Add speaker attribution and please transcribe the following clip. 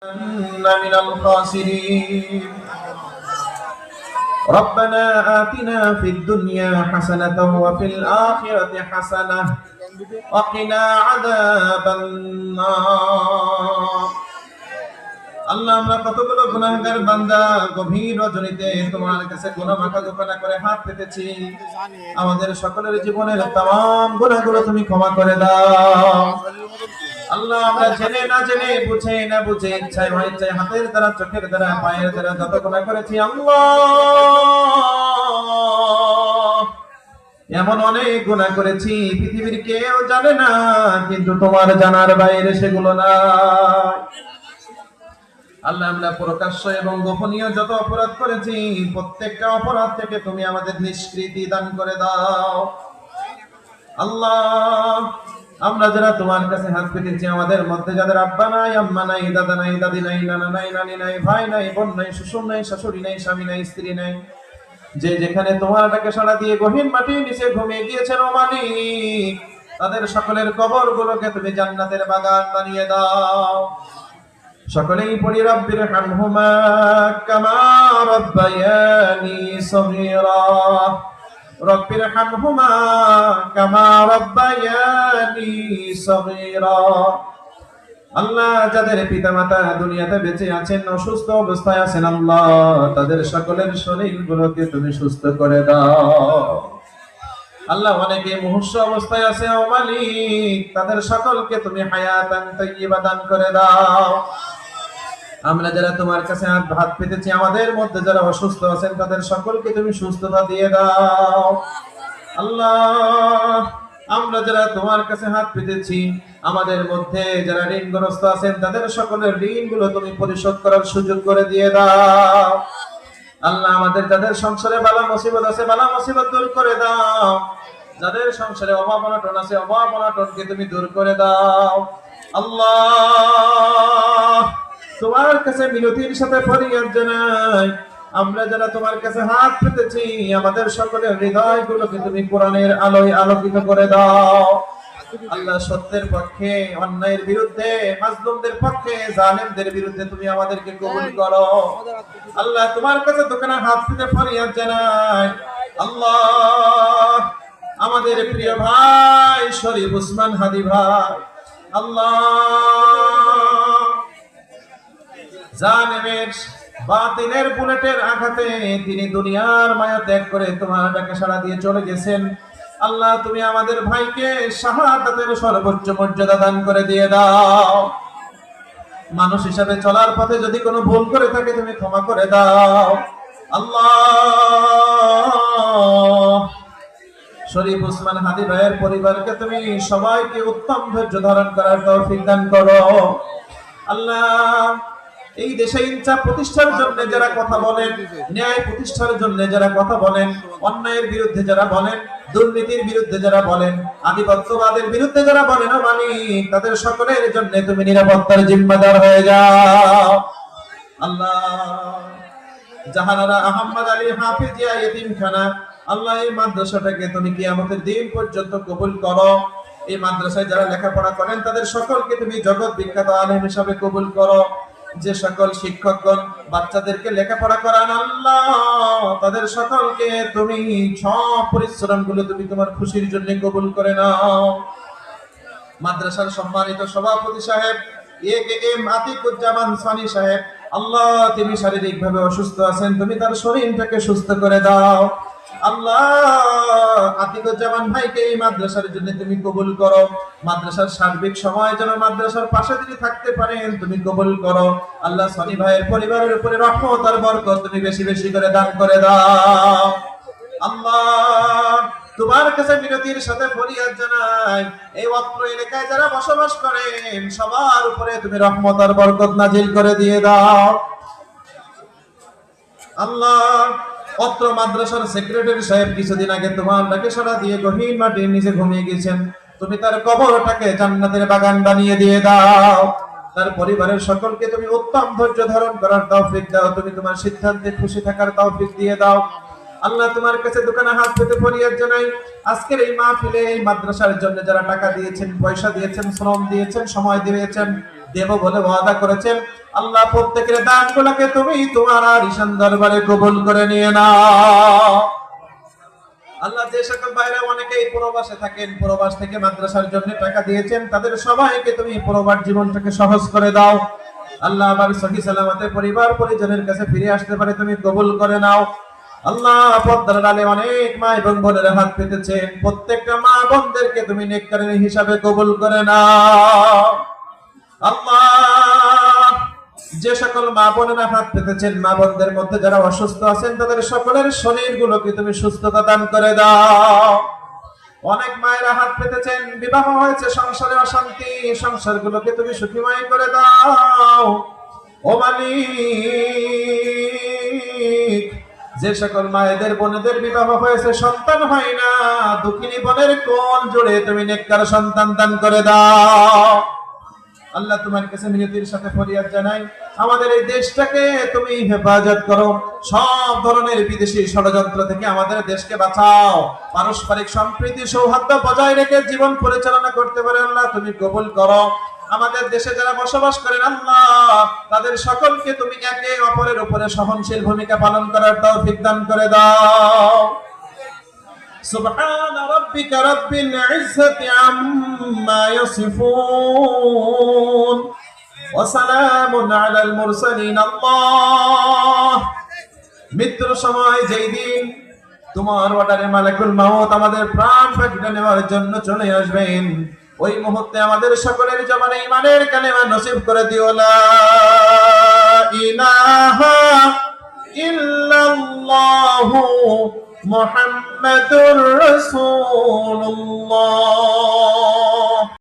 Speaker 1: من الخاسرين. ربنا آتنا في الدنيا حسنة وفي الآخرة حسنة وقنا عذاب النار. আল্লাহ, আমরা কতগুলো গুনাহগার বান্দা গভীর রজনীতে তোমার কাছে গুনাহ মাখা গোপনা করে হাত পেতেছি। আমাদের সকলের জীবনের तमाम গুনাহগুলো তুমি ক্ষমা করে দাও। আল্লাহ, আমরা জেনে না জেনে, বুঝে না বুঝে, ইচ্ছায় অনিচ্ছায়, হাতের দ্বারা, চোখের দ্বারা, পায়ের দ্বারা যত গুনাহ করেছি আল্লাহ, এমন অনেক গুনাহ করেছি পৃথিবীর কেউ জানে না, কিন্তু তোমার জানার বাইরে সেগুলো নাই। আল্লাহ, আমরা প্রকাশ্য এবং গোপনীয় যত অপরাধ করেছি প্রত্যেকটা অপরাধ থেকে তুমি আমাদের নিষ্কৃতি দান করে দাও। আল্লাহ, আমরা যারা তোমার কাছে হাত পেতেছি, আমাদের মধ্যে যাদের আব্বা নাই, আম্মা নাই, দাদা নাই, দাদি নাই, নানা নাই, নানি নাই, ভাই নাই, বোন নাই, শ্বশুর নাই, শাশুড়ি নাই, স্বামী নাই, স্ত্রী নাই, যে যেখানে তোমার ডাকে সাড়া দিয়ে গহীন মাটির নিচে ঘুমিয়ে গিয়েছেন ও মালিক, তাদের সকলের কবরগুলোকে তুমি জান্নাতের বাগান বানিয়ে দাও। সকলেই পড়ি রব্বির হামহুমা কামা রাব্বায়ানি সগীরা, রব্বির হামহুমা কামা রাব্বায়ানি সগীরা। আল্লাহ, যাদের পিতামাতা দুনিয়াতে বেঁচে আছেন, অসুস্থ অবস্থায় আছেন, আল্লাহ তাদের সকলের শরীরগুলোকে তুমি সুস্থ করে দাও। আল্লাহ, অনেকে মুমূর্ষু অবস্থায় আছে ও মালিক, তাদের সকলকে তুমি হায়াতান তাইয়্যিবা দান করে দাও। আমরা যারা তোমার কাছে হাত পেতেছি, আমাদের মধ্যে যারা অসুস্থ আছেন তাদের সকলকে তুমি সুস্থতা দিয়ে দাও। আল্লাহ, আমরা যারা তোমার কাছে হাত পেতেছি, আমাদের মধ্যে যারা ঋণগ্রস্ত আছেন তাদের সকলের ঋণগুলো তুমি পরিশোধ করার সুযোগ করে দিয়ে দাও। আল্লাহ, আমাদের যাদের সংসারে বালা মুসিবত আছে, বালা মুসিবত দূর করে দাও। যাদের সংসারে অভাব অনটন আছে, অভাব অনটনকে তুমি দূর করে দাও। আল্লাহ, তোমার কাছে মিনতির সাথে ফরিয়াদ জানাই, আমরা যারা তোমার কাছে হাত পেতেছি, আমাদের সকলের হৃদয়গুলোকে তুমি কোরআনের আলোয় আলোকিত করে দাও। আল্লাহ, সত্যের পক্ষে, অন্যায়ের বিরুদ্ধে, মাজলুমদের পক্ষে, জালেমদের বিরুদ্ধে তুমি আমাদেরকে কবুল করো। আল্লাহ, তোমার কাছে দোকানে হাত পেতে ফরিয়াদ জানাই, আল্লাহ আমাদের প্রিয় ভাই শরীফ উসমান হাদি ভাই, আল্লাহ জালেমের বাতিলের বুলেটের আঘাতে তিনি দুনিয়ার মায়া ত্যাগ করে তোমার ডাকে সাড়া দিয়ে চলে গেছেন। আল্লাহ, তুমি আমাদের ভাইকে শাহাদাতের সর্বোচ্চ মর্যাদা দান করে দিয়ে দাও। মানুষ হিসাবে চলার পথে যদি কোনো ভুল করে থাকে তুমি ক্ষমা করে দাও। আল্লাহ, শরীফ উসমান হাদি ভাইয়ের পরিবারকে তুমি সবাইকে উত্তম ধৈর্য ধারণ করার তৌফিক দান করো। আল্লাহ, এই দেশে ইনসাফ প্রতিষ্ঠার জন্য যারা কথা বলেন, ন্যায় প্রতিষ্ঠার জন্য যারা কথা বলেন, অন্যায়ের বিরুদ্ধে যারা বলেন, দুর্নীতির বিরুদ্ধে যারা বলেন, আধিপত্যবাদের বিরুদ্ধে যারা বলেন, ও মালিক তাদের সকলের জন্য তুমি নিরাপত্তার জিম্মাদার হয়ে যাও। আল্লাহ, জাহানারা আহমদ আলী হাফিজিয়া ইতিমখানা, আল্লাহ এই মাদ্রাসাটাকে তুমি কিয়ামতের দিন পর্যন্ত কবুল করো। এই মাদ্রাসায় যারা লেখাপড়া করেন তাদের সকলকে তুমি জগৎ বিখ্যাত আলেম হিসাবে কবুল করো। যে সকল শিক্ষকগণ বাচ্চাদেরকে লেখাপড়া করান, আল্লাহ তাদের সকলকে তুমি সব পরিশ্রমগুলো তুমি তোমার খুশির জন্য কবুল করে নাও। মাদ্রাসার সম্মানিত সভাপতি সাহেব এ.কে.এম. আতিকুজ্জামান সানি সাহেব, আল্লাহ তিনি শারীরিকভাবে অসুস্থ আছেন, তুমি তার শরীরটাকে সুস্থ করে দাও। আল্লাহ, আতিকুজ্জামান ভাইকে এই মাদ্রাসার জন্য তুমি কবুল করো। মাদ্রাসার সার্বিক সময় যেন মাদ্রাসার পাশে তিনি থাকতে পারেন তুমি কবুল করো। আল্লাহ, সনি ভাইয়ের পরিবারের উপরে রহমত আর বরকত তুমি বেশি বেশি করে দান করে দাও। আল্লাহ, তোমার কাছে বিনতির সাথে ফরিয়াদ জানাই, এই অত্র এলাকায় যারা বসবাস করেন সবার উপরে তুমি রহমত আর বরকত নাজিল করে দিয়ে দাও। আল্লাহ, অত্র মাদ্রাসার সেক্রেটারি সাহেব কিছুদিন আগে তোমার ডাকে সাড়া দিয়ে গহীন মাটির নিচে ঘুমিয়ে গেছেন, তুমি তার কবরটাকে জান্নাতের বাগান বানিয়ে দিয়ে দাও। তার পরিবারের সকলকে তুমি উত্তম ধৈর্য ধারণ করার তৌফিক দাও, তুমি তোমার সিদ্ধান্তে খুশি থাকার তৌফিক দিয়ে দাও। আল্লাহ, তোমার কাছে দোকানে হাত পেতে ফরিয়াদ জানাই, আজকের এই মাহফিলে এই মাদ্রাসার জন্য যারা টাকা দিয়েছেন, পয়সা দিয়েছেন, শ্রম দিয়েছেন, সময় দিয়েছেন, দেব বলে ওয়াদা করেছেন। আল্লাহ প্রত্যেকের দানগুলোকে তুমি তোমার আলিশান দরবারে কবুল করে নিয়ে নাও। আল্লাহ যে সকল ভাইরা অনেকেই প্রবাসে থাকেন, প্রবাস থেকে মাদ্রাসার জন্য টাকা দিয়েছেন, তাদের সবাইকে তুমি প্রবাস জীবনটাকে সহজ করে দাও। আল্লাহ আবার সহি সালামতে পরিবার পরিজনের কাছে ফিরে আসতে পারে তুমি কবুল করে নাও। আল্লাহ পর্দার আড়ালে অনেক মা এবং বোনেরা হাত পেতেছেন, প্রত্যেকটা মা বোনদেরকে তুমি নেককারের হিসাবে কবুল করে নাও। আল্লাহ যে সকল মা বোনেরা হাত পেতেছেন, মা বোনদের মধ্যে যারা অসুস্থ আছেন, তাদের সকলের শরীরগুলোকে তুমি সুস্থতা দান করে দাও। অনেক মায়েরা হাত পেতেছেন, বিবাহ হয়েছে, সংসারে অশান্তি, সংসারগুলোকে তুমি সুখীময় করে দাও। ও মালিক, যে সকল মায়েদের বোনেদের বিবাহ হয়েছে, সন্তান হয় না, দুঃখিনী বোনের কোল জুড়ে তুমি নেককার সন্তান দান করে দাও। আল্লাহ তোমার কাছে মিনতির সাথে ফরিয়াদ জানাই, আমাদের এই দেশটাকে তুমি হেফাজত করো, সব ধরনের বিদেশি ষড়যন্ত্র থেকে আমাদের দেশকে বাঁচাও। পারস্পরিক সম্প্রীতি সৌহার্দ্য বজায় রেখে জীবন পরিচালনা করতে পারে আল্লাহ তুমি কবুল করো। আমাদের দেশে যারা বসবাস করেন আল্লাহ, তাদের সকলকে তুমি একে অপরের উপরে সহনশীল ভূমিকা পালন করার তৌফিক দান করে দাও। سبحان ربك رب العزة عما يصفون وسلام على المرسلين। الله মৃত্যুর সময় যেই দিন তোমার অর্ডারে মালাকুল মাউত আমাদের প্রাণ কেড়ে নেওয়ার জন্য চলে আসবেন, ওই মুহূর্তে আমাদের সকলের জবানে ঈমানের কালেমা নসিব করে দিও, লা ইলাহা ইল্লাল্লাহু মুহাম্মাদুর রাসূলুল্লাহ।